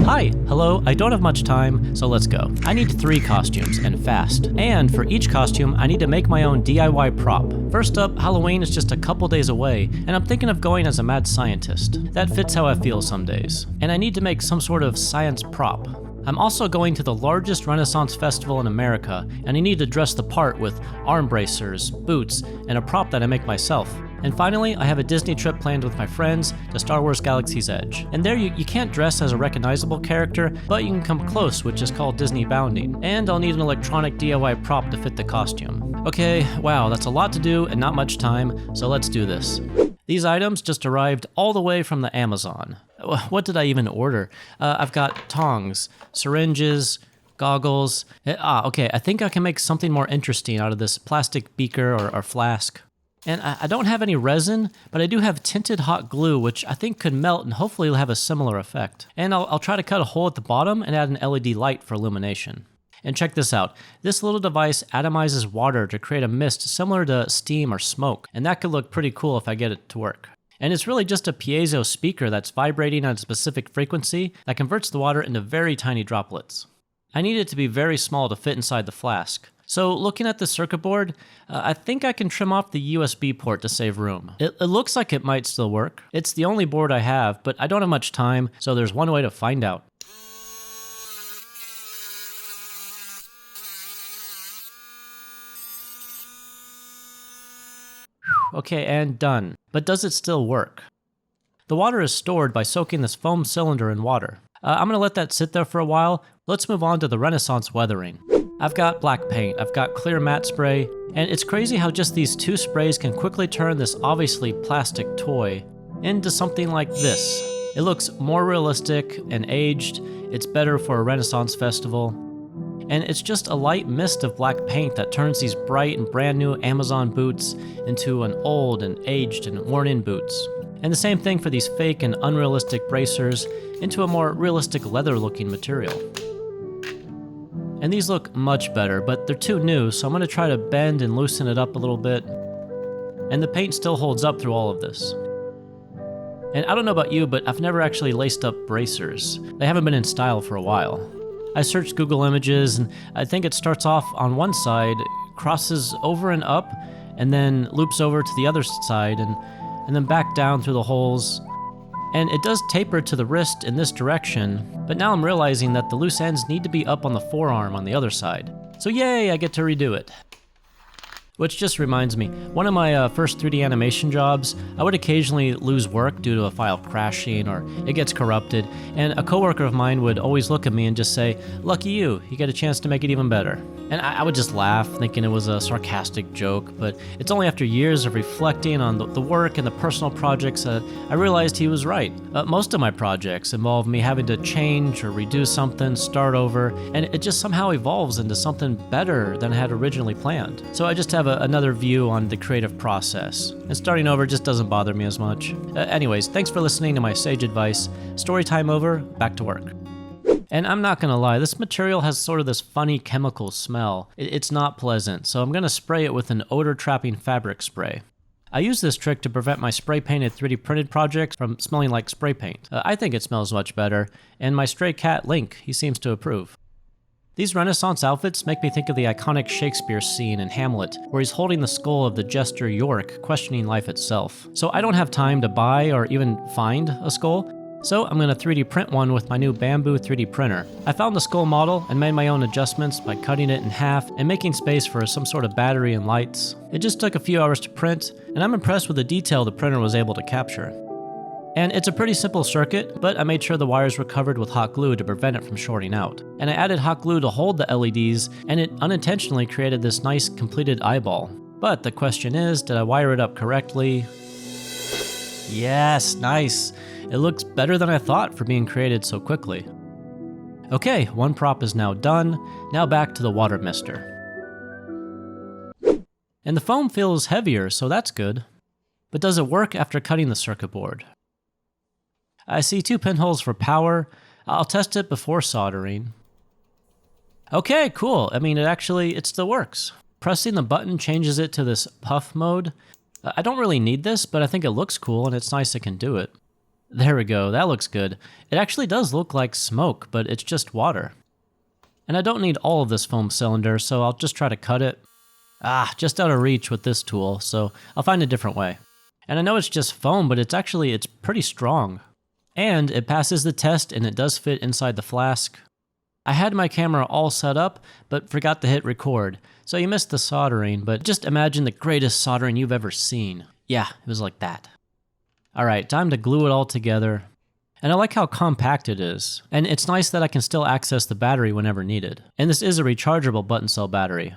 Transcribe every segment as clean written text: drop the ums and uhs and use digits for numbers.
Hi, hello, I don't have much time, so let's go. I need 3 costumes, and fast. And for each costume, I need to make my own DIY prop. First up, Halloween is just a couple days away, and I'm thinking of going as a mad scientist. That fits how I feel some days. And I need to make some sort of science prop. I'm also going to the largest Renaissance festival in America, and I need to dress the part with arm bracers, boots, and a prop that I make myself. And finally, I have a Disney trip planned with my friends to Star Wars Galaxy's Edge. And there you can't dress as a recognizable character, but you can come close, which is called Disney bounding. And I'll need an electronic DIY prop to fit the costume. Okay, wow, that's a lot to do and not much time, so let's do this. These items just arrived all the way from the Amazon. What did I even order? I've got tongs, syringes, goggles. Okay, I think I can make something more interesting out of this plastic beaker or flask. And I don't have any resin, but I do have tinted hot glue, which I think could melt and hopefully will have a similar effect. And I'll try to cut a hole at the bottom and add an LED light for illumination. And check this out. This little device atomizes water to create a mist similar to steam or smoke. And that could look pretty cool if I get it to work. And it's really just a piezo speaker that's vibrating at a specific frequency that converts the water into very tiny droplets. I need it to be very small to fit inside the flask. So looking at the circuit board, I think I can trim off the USB port to save room. It looks like it might still work. It's the only board I have, but I don't have much time, so there's one way to find out. Okay, and done. But does it still work? The water is stored by soaking this foam cylinder in water. I'm gonna let that sit there for a while. Let's move on to the Renaissance weathering. I've got black paint, I've got clear matte spray, and it's crazy how just these 2 sprays can quickly turn this obviously plastic toy into something like this. It looks more realistic and aged, it's better for a Renaissance festival, and it's just a light mist of black paint that turns these bright and brand new Amazon boots into an old and aged and worn-in boots. And the same thing for these fake and unrealistic bracers into a more realistic leather-looking material. And these look much better, but they're too new, so I'm going to try to bend and loosen it up a little bit. And the paint still holds up through all of this. And I don't know about you, but I've never actually laced up bracers. They haven't been in style for a while. I searched Google Images, and I think it starts off on one side, crosses over and up, and then loops over to the other side, and then back down through the holes. And it does taper to the wrist in this direction, but now I'm realizing that the loose ends need to be up on the forearm on the other side. So yay, I get to redo it. Which just reminds me, one of my first 3D animation jobs, I would occasionally lose work due to a file crashing or it gets corrupted, and a coworker of mine would always look at me and just say, "Lucky you get a chance to make it even better." And I would just laugh, thinking it was a sarcastic joke, but it's only after years of reflecting on the work and the personal projects that I realized he was right. Most of my projects involve me having to change or redo something, start over, and it just somehow evolves into something better than I had originally planned. So I just have another view on the creative process, and starting over just doesn't bother me as much. Anyways, thanks for listening to my sage advice. Story time over, back to work. And I'm not gonna lie, this material has sort of this funny chemical smell. It's not pleasant, so I'm gonna spray it with an odor-trapping fabric spray. I use this trick to prevent my spray-painted 3D printed projects from smelling like spray paint. I think it smells much better, and my stray cat Link, he seems to approve. These Renaissance outfits make me think of the iconic Shakespeare scene in Hamlet, where he's holding the skull of the jester York, questioning life itself. So I don't have time to buy or even find a skull, so I'm gonna 3D print one with my new Bamboo 3D printer. I found the skull model and made my own adjustments by cutting it in half and making space for some sort of battery and lights. It just took a few hours to print, and I'm impressed with the detail the printer was able to capture. And it's a pretty simple circuit, but I made sure the wires were covered with hot glue to prevent it from shorting out. And I added hot glue to hold the LEDs, and it unintentionally created this nice completed eyeball. But the question is, did I wire it up correctly? Yes, nice. It looks better than I thought for being created so quickly. Okay, one prop is now done. Now back to the water mister. And the foam feels heavier, so that's good. But does it work after cutting the circuit board? I see 2 pinholes for power. I'll test it before soldering. Okay, cool. I mean, it still works. Pressing the button changes it to this puff mode. I don't really need this, but I think it looks cool and it's nice it can do it. There we go, that looks good. It actually does look like smoke, but it's just water. And I don't need all of this foam cylinder, so I'll just try to cut it. Just out of reach with this tool, so I'll find a different way. And I know it's just foam, but it's pretty strong. And it passes the test and it does fit inside the flask. I had my camera all set up, but forgot to hit record. So you missed the soldering, but just imagine the greatest soldering you've ever seen. Yeah, it was like that. Alright, time to glue it all together. And I like how compact it is. And it's nice that I can still access the battery whenever needed. And this is a rechargeable button cell battery.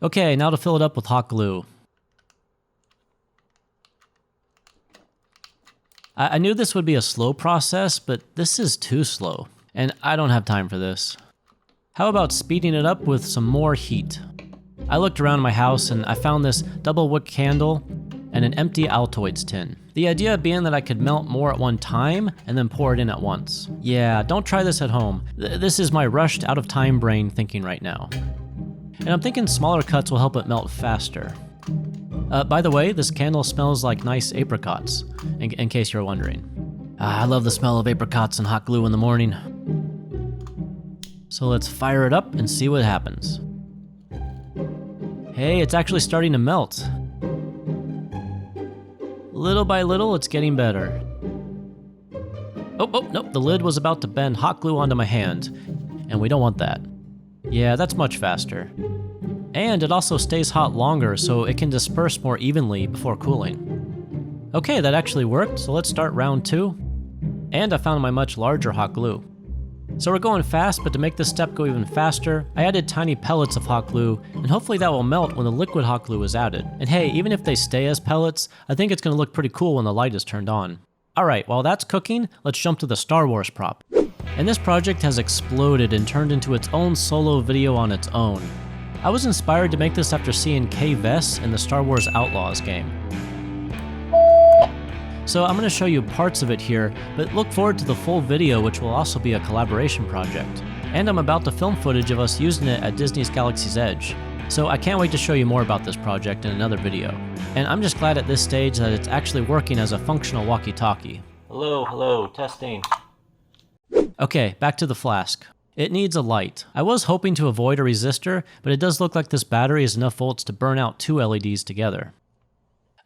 Okay, now to fill it up with hot glue. I knew this would be a slow process, but this is too slow. And I don't have time for this. How about speeding it up with some more heat? I looked around my house and I found this double wick candle and an empty Altoids tin. The idea being that I could melt more at one time and then pour it in at once. Yeah, don't try this at home. This is my rushed out of time brain thinking right now. And I'm thinking smaller cuts will help it melt faster. By the way, this candle smells like nice apricots, in case you're wondering. I love the smell of apricots and hot glue in the morning. So let's fire it up and see what happens. Hey, it's actually starting to melt. Little by little, it's getting better. Oh, nope, the lid was about to bend hot glue onto my hand, and we don't want that. Yeah, that's much faster. And it also stays hot longer, so it can disperse more evenly before cooling. Okay, that actually worked, so let's start round 2. And I found my much larger hot glue. So we're going fast, but to make this step go even faster, I added tiny pellets of hot glue, and hopefully that will melt when the liquid hot glue is added. And hey, even if they stay as pellets, I think it's going to look pretty cool when the light is turned on. Alright, while that's cooking, let's jump to the Star Wars prop. And this project has exploded and turned into its own solo video on its own. I was inspired to make this after seeing Kay Vess in the Star Wars Outlaws game. So I'm going to show you parts of it here, but look forward to the full video, which will also be a collaboration project. And I'm about to film footage of us using it at Disney's Galaxy's Edge. So I can't wait to show you more about this project in another video. And I'm just glad at this stage that it's actually working as a functional walkie-talkie. Hello, testing. Okay, back to the flask. It needs a light. I was hoping to avoid a resistor, but it does look like this battery is enough volts to burn out 2 LEDs together.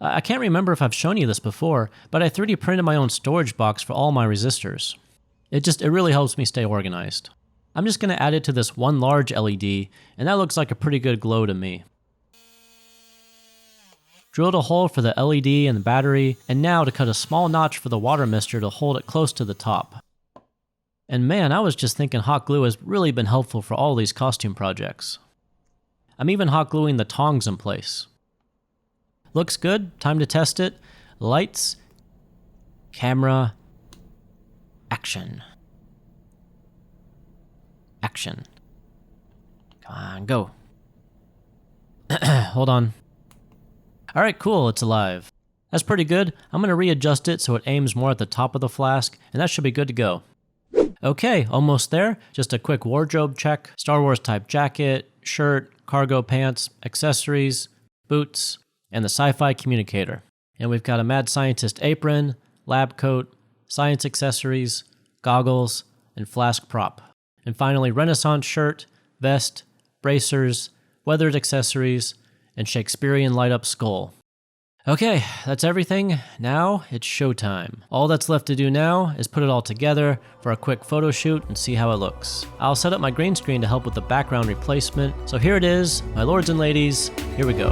I can't remember if I've shown you this before, but I 3D printed my own storage box for all my resistors. It really helps me stay organized. I'm just going to add it to this one large LED, and that looks like a pretty good glow to me. Drilled a hole for the LED and the battery, and now to cut a small notch for the water mister to hold it close to the top. And man, I was just thinking hot glue has really been helpful for all these costume projects. I'm even hot gluing the tongs in place. Looks good, time to test it. Lights, camera, action. Action. Come on, go. Hold on. Alright, cool, it's alive. That's pretty good. I'm going to readjust it so it aims more at the top of the flask, and that should be good to go. Okay, almost there. Just a quick wardrobe check. Star Wars type jacket, shirt, cargo pants, accessories, boots, and the sci-fi communicator. And we've got a mad scientist apron, lab coat, science accessories, goggles, and flask prop. And finally, Renaissance shirt, vest, bracers, weathered accessories, and Shakespearean light-up skull. Okay, that's everything. Now it's showtime. All that's left to do now is put it all together for a quick photo shoot and see how it looks. I'll set up my green screen to help with the background replacement. So here it is, my lords and ladies, here we go.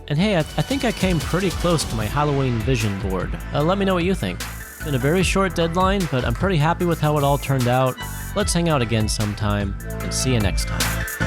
And hey, I think I came pretty close to my Halloween vision board. Let me know what you think. It's been a very short deadline, but I'm pretty happy with how it all turned out. Let's hang out again sometime, and see you next time.